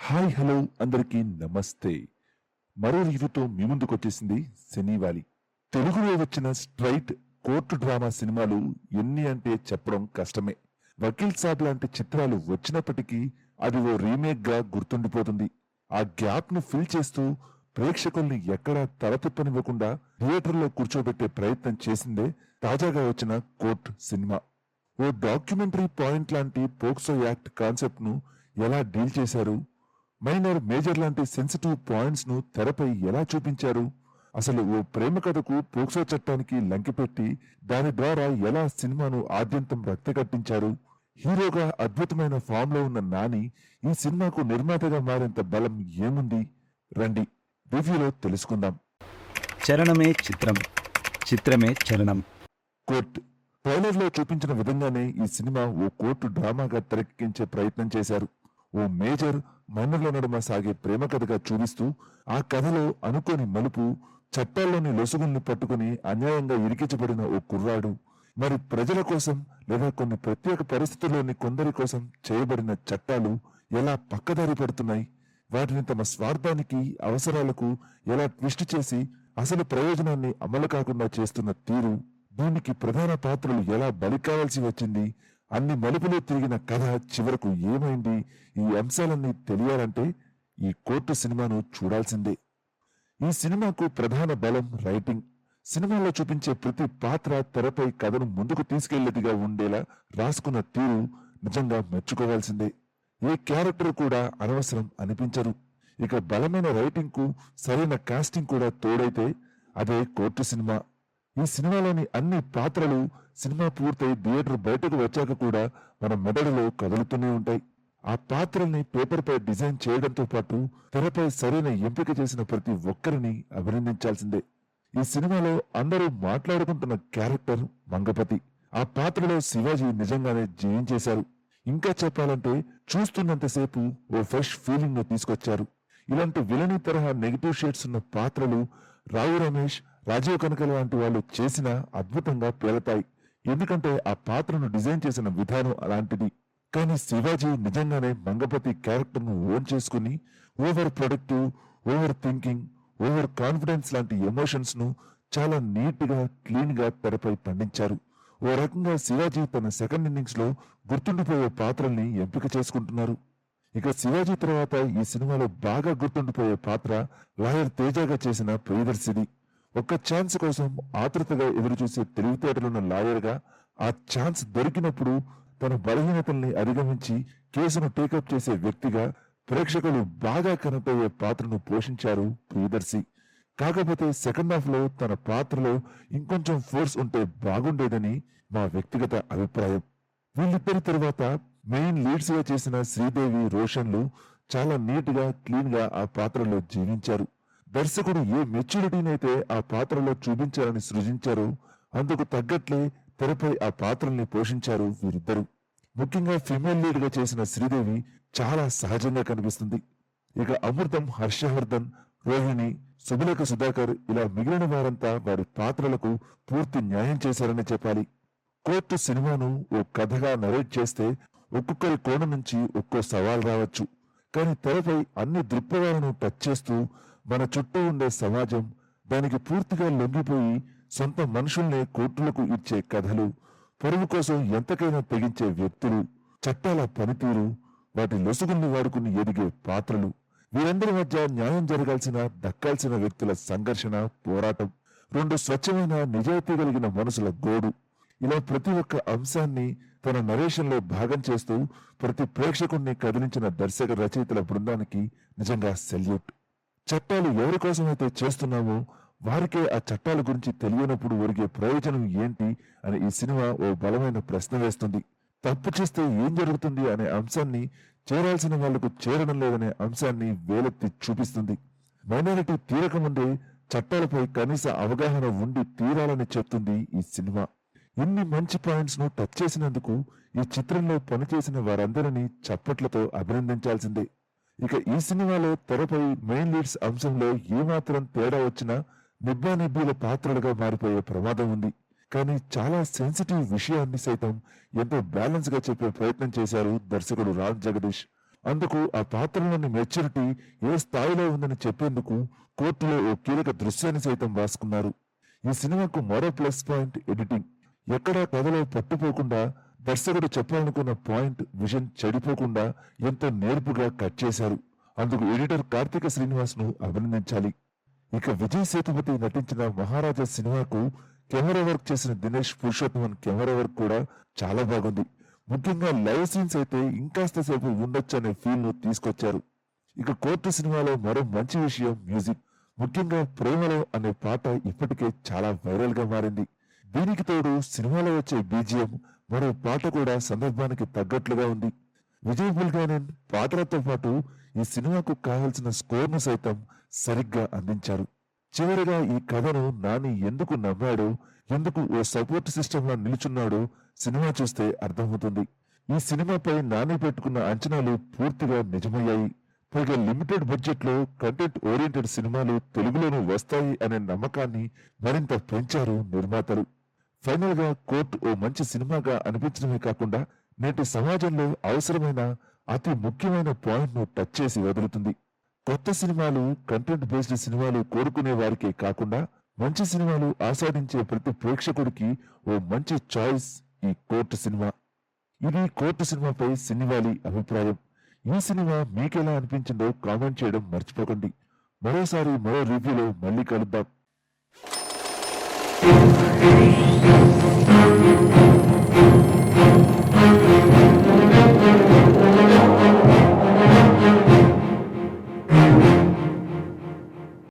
Hi hello అందరికీ నమస్తే. మరో రివ్యూతో మీ ముందుకు వచ్చేసింది శనివాలి. తెలుగులో వచ్చిన స్ట్రైట్ కోర్టు డ్రామా సినిమాలు ఎన్ని అంటే చెప్పడం కష్టమే. వకీల్ సాబ్ లాంటి చిత్రాలు వచ్చినప్పటికీ అది ఓ రీమేక్ గా గుర్తుండిపోతుంది. ఆ గ్యాప్ ను ఫిల్ చేస్తూ ప్రేక్షకుల్ని ఎక్కడా తలతిప్పనివ్వకుండా థియేటర్లో కూర్చోబెట్టే ప్రయత్నం చేసిందే తాజాగా వచ్చిన కోర్ట్ సినిమా. ఓ డాక్యుమెంటరీ పాయింట్ లాంటి పోక్సో యాక్ట్ కాన్సెప్ట్ ను ఎలా డీల్ చేశారు, మైనర్ మేజర్ లాంటి సెన్సిటివ్ పాయింట్స్ ను తెరపై ఎలా చూపించారు, అసలు ఓ ప్రేమ కథకు పోక్సో చట్టానికి లంకిపెట్టి దాని ద్వారా ఎలా సినిమాను ఆద్యంతం రక్తకట్టించారు, హీరోగా అద్భుతమైన ఫామ్ లో ఉన్న నాని ఈ సినిమాకు నిర్మాతగా మారేంత బలం ఏముంది, రండి రివ్యూలో తెలుసుకుందాం. చరణమే చిత్రం, చిత్రమే చరణం. కోర్ట్ ట్రైలర్ లో చూపించిన విధంగానే ఈ సినిమా ఓ కోర్టు డ్రామాగా తెరకెక్కించే ప్రయత్నం చేశారు. ఓ మేజర్ మైనర్ల నడుమ సాగే ప్రేమ కథగా చూపిస్తూ ఆ కథలో అనుకోని మలుపు, చట్టాల్లోని లొసుగుల్ని పట్టుకుని అన్యాయంగా ఇరికించబడిన ఓ కుర్రాడు, మరి ప్రజల కోసం లేదా కొన్ని ప్రత్యేక పరిస్థితుల్లోని కొందరి కోసం చేయబడిన చట్టాలు ఎలా పక్కదారి పడుతున్నాయి, వాటిని తమ స్వార్థానికి అవసరాలకు ఎలా ట్విస్ట్ చేసి అసలు ప్రయోజనాన్ని అమలు కాకుండా చేస్తున్న తీరు, దీనికి ప్రధాన పాత్రలు ఎలా బలి కావాల్సి వచ్చింది, అన్ని మలుపులు తిరిగిన కథ చివరకు ఏమైంది, ఈ అంశాలన్నీ తెలియాలంటే ఈ కోర్టు సినిమాను చూడాల్సిందే. ఈ సినిమాకు ప్రధాన బలం రైటింగ్. సినిమాలో చూపించే ప్రతి పాత్ర తెరపై కథను ముందుకు తీసుకెళ్లేదిగా ఉండేలా రాసుకున్న తీరు నిజంగా మెచ్చుకోవాల్సిందే. ఏ క్యారెక్టర్ కూడా అనవసరం అనిపించరు. ఇక బలమైన రైటింగ్ కు సరైన కాస్టింగ్ కూడా తోడైతే అదే కోర్టు సినిమా. ఈ సినిమాలోని అన్ని పాత్రలు సినిమా పూర్తయి థియేటర్ బయటకు వచ్చాక కూడా మన మెదడులో కదులుతూనే ఉంటాయి. ఆ పాత్రల్ని పేపర్ పై డిజైన్ చేయడంతో పాటు తెరపై సరైన ఎంపిక చేసిన ప్రతి ఒక్కరిని అభినందించాల్సిందే. ఈ సినిమాలో అందరూ మాట్లాడుకుంటున్న క్యారెక్టర్ మంగపతి. ఆ పాత్రలో శివాజీ నిజంగానే జీవించేశారు. ఇంకా చెప్పాలంటే చూస్తున్నంతసేపు ఓ ఫ్రెష్ ఫీలింగ్ ను తీసుకొచ్చారు. ఇలాంటి విలనీ తరహా నెగిటివ్ షేడ్స్ ఉన్న పాత్రలు రావు రమేష్, రాజీవ్ కనకల లాంటి వాళ్ళు చేసినా అద్భుతంగా పేలతాయి. ఎందుకంటే ఆ పాత్రను డిజైన్ చేసిన విధానం అలాంటిది. కానీ శివాజీ నిజంగానే మంగపతి క్యారెక్టర్ ను ఓన్ చేసుకుని over productive, over thinking, over confidence లాంటి ఎమోషన్స్ ను చాలా నీట్ గా క్లీన్ గా తెరపై పండించారు. ఓ రకంగా శివాజీ తన సెకండ్ ఇన్నింగ్స్ లో గుర్తుండిపోయే పాత్రల్ని ఎంపిక చేసుకుంటున్నారు. ఇక శివాజీ తర్వాత ఈ సినిమాలో బాగా గుర్తుండిపోయే పాత్ర లాయర్ తేజగా చేసిన ప్రియదర్శిది. ఒక్క ఛాన్స్ కోసం ఆతృతగా ఎదురుచూసే తెలివితేటలున్న లాయర్ గా ఆ ఛాన్స్ దొరికినప్పుడు తన బలహీనతల్ని అధిగమించి కేసును టేకప్ చేసే వ్యక్తిగా ప్రేక్షకులు బాగా కనెక్ట్ అయ్యే పాత్రను పోషించారు ప్రియదర్శి. కాకపోతే సెకండ్ హాఫ్ లో తన పాత్రలో ఇంకొంచెం ఫోర్స్ ఉంటే బాగుండేదని మా వ్యక్తిగత అభిప్రాయం. వీళ్ళిద్దరి తర్వాత మెయిన్ లీడ్స్ గా చేసిన శ్రీదేవి, రోషన్లు చాలా నీట్ గా క్లీన్ గా ఆ పాత్రలో జీవించారు. దర్శకుడు ఏ మెచ్యూరిటీనైతే ఆ పాత్రలో చూపించాలని సృజించారో అందుకు తగ్గట్లే తెరపై ఆ పాత్రల్ని పోషించారు వీరిద్దరు. ముఖ్యంగా ఫిమేల్ లీడ్ గా చేసిన శ్రీదేవి చాలా సహజంగా కనిపిస్తుంది. ఇక అమృతం, హర్షవర్ధన్, రోహిణి, సుబులేఖ సుధాకర్ ఇలా మిగిలిన వారంతా వారి పాత్రలకు పూర్తి న్యాయం చేశారని చెప్పాలి. కోర్టు సినిమాను ఓ కథగా నరేట్ చేస్తే ఒక్కొక్కరి కోణం నుంచి ఒక్కో సవాల్ రావచ్చు. కానీ తెరపై అన్ని దృక్పథాలను టచ్ చేస్తూ మన చుట్టూ ఉండే సమాజం, దానికి పూర్తిగా లొంగిపోయి సొంత మనుషుల్నే కోర్టులకు ఇచ్చే కథలు, పొరుగు కోసం ఎంతకైనా తెగించే వ్యక్తులు, చట్టాల పనితీరు, వాటి లొసుగుల్ని వాడుకుని ఎదిగే పాత్రలు, వీరందరి మధ్య న్యాయం జరగాల్సిన దక్కాల్సిన వ్యక్తుల సంఘర్షణ, పోరాటం, రెండు స్వచ్ఛమైన నిజాయితీ కలిగిన మనసుల గోడు, ఇలా ప్రతి ఒక్క అంశాన్ని తన నరేషన్ లో భాగం చేస్తూ ప్రతి ప్రేక్షకుణ్ణి కదిలించిన దర్శక రచయితల బృందానికి నిజంగా సెల్యూట్. చట్టాలు ఎవరి కోసమైతే చేస్తున్నామో వారికే ఆ చట్టాల గురించి తెలియనప్పుడు ఒరిగే ప్రయోజనం ఏంటి అని ఈ సినిమా ఓ బలమైన ప్రశ్న వేస్తుంది. తప్పు చేస్తే ఏం జరుగుతుంది అనే అంశాన్ని, చేరాల్సిన వాళ్లకు చేరడం లేదనే అంశాన్ని వేలెత్తి చూపిస్తుంది. మైనారిటీ తీరకముందే చట్టాలపై కనీస అవగాహన ఉండి తీరాలని చెప్తుంది ఈ సినిమా. ఇన్ని మంచి పాయింట్స్ ను టచ్ చేసినందుకు ఈ చిత్రంలో పనిచేసిన వారందరినీ చప్పట్లతో అభినందించాల్సిందే. ఇక ఈ సినిమాలో తెరపై మెయిన్ లీడ్స్ అంశంలో ఏమాత్రం తేడా వచ్చినా నిబ్బానిబ్బీల పాత్రలుగా మారిపోయే ప్రమాదం ఉంది. కానీ చాలా సెన్సిటివ్ విషయాన్ని సైతం ఎంతో బ్యాలెన్స్ గా చెప్పే ప్రయత్నం చేశారు దర్శకుడు రామ్ జగదీష్. అందుకు ఆ పాత్రలోని మెచ్యూరిటీ ఏ స్థాయిలో ఉందని చెప్పేందుకు కోర్టులో ఓ కీలక దృశ్యాన్ని సైతం రాసుకున్నారు. ఈ సినిమాకు మరో ప్లస్ పాయింట్ ఎడిటింగ్. ఎక్కడా కథలో పట్టుపోకుండా దర్శకుడు చెప్పాలనుకున్న పాయింట్ విజన్ చెడిపోకుండా ఎంతో నేర్పుగా కట్ చేశారు. అందుకు ఎడిటర్ కార్తీక శ్రీనివాస్ ను అభినందించాలి. ఇక విజయ్ సేతుపతి నటించిన మహారాజా సినిమాకు కెమెరా వర్క్ చేసిన దినేష్ పురుషోత్తమన్ కెమెరా వర్క్ కూడా చాలా బాగుంది. ముఖ్యంగా లైవ్ సీన్స్ అయితే ఇంకాస్త సేపు ఉండొచ్చు అనే ఫీల్ ను తీసుకొచ్చారు. ఇక కోర్టు సినిమాలో మరో మంచి విషయం మ్యూజిక్. ముఖ్యంగా ప్రేమలో అనే పాట ఇప్పటికే చాలా వైరల్ గా మారింది. దీనికి తోడు సినిమాలో వచ్చే బీజిఎం మరో పాట కూడా సందర్భానికి తగ్గట్లుగా ఉంది. విజయ్ బుల్గానన్ పాటలతో పాటు ఈ సినిమాకు కావలసిన స్కోర్ ను సైతం సరిగ్గా అందించారు. చివరిగా ఈ కథను నాని ఎందుకు నమ్మాడో, ఎందుకు ఓ సపోర్ట్ సిస్టమ్ లా నిలుచున్నాడో సినిమా చూస్తే అర్థమవుతుంది. ఈ సినిమాపై నాని పెట్టుకున్న అంచనాలు పూర్తిగా నిజమయ్యాయి. పైగా లిమిటెడ్ బడ్జెట్ లో కంటెంట్ ఓరియంటెడ్ సినిమాలు తెలుగులోనూ వస్తాయి అనే నమ్మకాన్ని మరింత పెంచారు నిర్మాతలు. ఫైనల్ గా కోర్టు ఓ మంచి సినిమాగా అనిపించడమే కాకుండా నేటి సమాజంలో అవసరమైన అతి ముఖ్యమైన పాయింట్ ను టచ్ చేసి వదులుతుంది. కొత్త సినిమాలు, కంటెంట్ బేస్డ్ సినిమాలు కోరుకునే వారికే కాకుండా మంచి సినిమాలు ఆస్వాదించే ప్రతి ప్రేక్షకుడికి ఓ మంచి చాయిస్ ఈ కోర్టు సినిమా. ఇది కోర్టు సినిమాపై సినివాలి అభిప్రాయం. ఈ సినిమా మీకెలా అనిపించిందో కామెంట్ చేయడం మర్చిపోకండి. మరోసారి మరో రివ్యూలో మళ్ళీ కలుద్దాం.